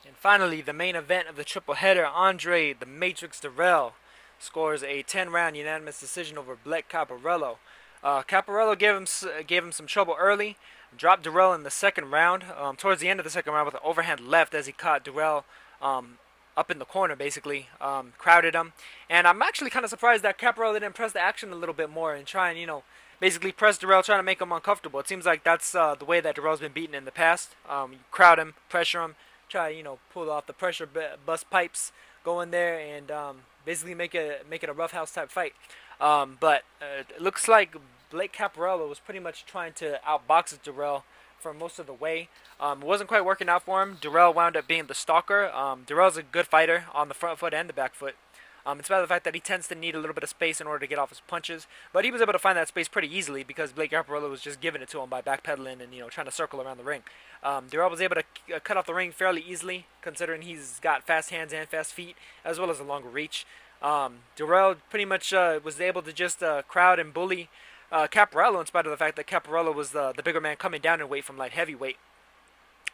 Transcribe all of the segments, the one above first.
And finally, the main event of the triple header, Andre the Matrix Dirrell scores a 10-round unanimous decision over Blake Caparello. Caparello gave him some trouble early, dropped Dirrell in the second round. Towards the end of the second round with an overhand left as he caught Dirrell up in the corner, basically crowded him. And I'm actually kind of surprised that Caparello didn't press the action a little bit more and try and basically press Dirrell, trying to make him uncomfortable. It seems like that's the way that Dirrell's been beaten in the past. You crowd him, pressure him, try pull off the pressure bust pipes, go in there and basically make it a roughhouse type fight. But it looks like Blake Caparello was pretty much trying to outbox Dirrell for most of the way. It wasn't quite working out for him. Dirrell wound up being the stalker. Dirrell's a good fighter on the front foot and the back foot. In spite of the fact that he tends to need a little bit of space in order to get off his punches. But he was able to find that space pretty easily because Blake Caparello was just giving it to him by backpedaling and trying to circle around the ring. Dirrell was able to cut off the ring fairly easily, considering he's got fast hands and fast feet, as well as a longer reach. Dirrell pretty much was able to just crowd and bully Caparello, in spite of the fact that Caparello was the bigger man coming down in weight from light heavyweight.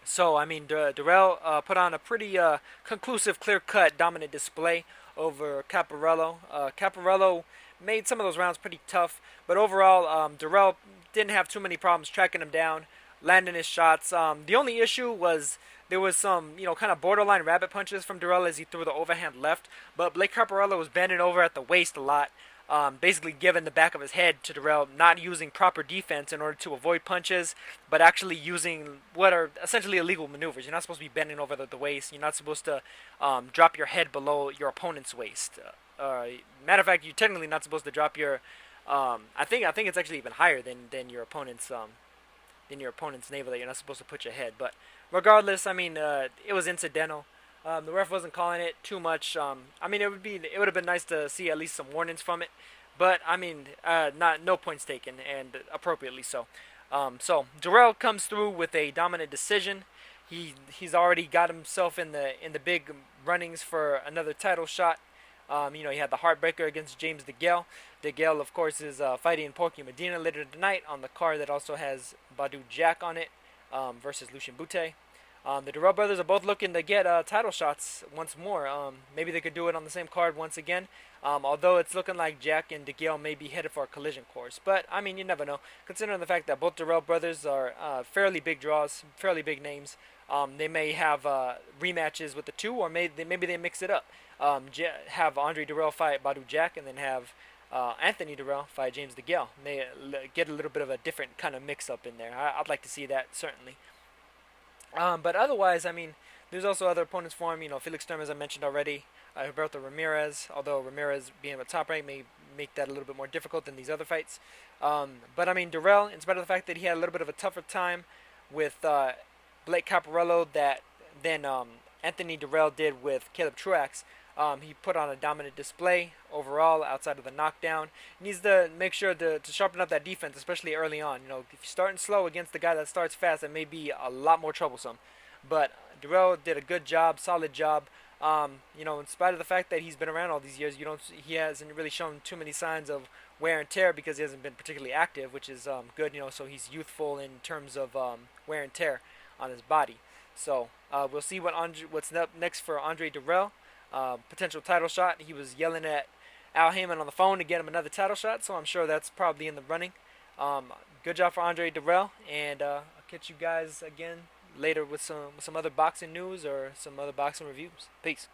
So, I mean, Dirrell put on a pretty conclusive, clear-cut, dominant display over Caparello. Caparello made some of those rounds pretty tough, but overall, Dirrell didn't have too many problems tracking him down, landing his shots. The only issue was there was some, kind of borderline rabbit punches from Dirrell as he threw the overhand left, but Blake Caparello was bending over at the waist a lot, basically giving the back of his head to Dirrell, not using proper defense in order to avoid punches, but actually using what are essentially illegal maneuvers. You're not supposed to be bending over the waist. You're not supposed to drop your head below your opponent's waist. Matter of fact, you're technically not supposed to drop your. I think it's actually even higher than your opponent's navel that you're not supposed to put your head. But regardless, I mean, it was incidental. The ref wasn't calling it too much. I mean, it would have been nice to see at least some warnings from it, but I mean, no points taken, and appropriately so. So Dirrell comes through with a dominant decision. He's already got himself in the big runnings for another title shot. He had the heartbreaker against James DeGale. DeGale, of course, is fighting Porky Medina later tonight on the card that also has Badou Jack on it versus Lucien Bute. The Dirrell brothers are both looking to get title shots once more. Maybe they could do it on the same card once again. Although it's looking like Jack and DeGale may be headed for a collision course. But, I mean, you never know. Considering the fact that both Dirrell brothers are fairly big draws, fairly big names, they may have rematches with the two, or maybe they mix it up. Have Andre Dirrell fight Badou Jack, and then have Anthony Dirrell fight James DeGale. May get a little bit of a different kind of mix-up in there. I'd like to see that, certainly. But otherwise, I mean, there's also other opponents for him. Felix Sturm, as I mentioned already. Roberto Ramirez, although Ramirez being a top rank may make that a little bit more difficult than these other fights. But I mean, Dirrell, in spite of the fact that he had a little bit of a tougher time with Blake Caparello than Anthony Dirrell did with Caleb Truax, he put on a dominant display overall outside of the knockdown. He needs to make sure to sharpen up that defense, especially early on. If you're starting slow against the guy that starts fast, that may be a lot more troublesome. But Dirrell did a good job, solid job. In spite of the fact that he's been around all these years, he hasn't really shown too many signs of wear and tear because he hasn't been particularly active, which is good. So he's youthful in terms of wear and tear on his body. So we'll see what's next for Andre Dirrell. Potential title shot. He was yelling at Al Heyman on the phone to get him another title shot, so I'm sure that's probably in the running. Good job for Andre Dirrell, and I'll catch you guys again later with some other boxing news or some other boxing reviews. Peace.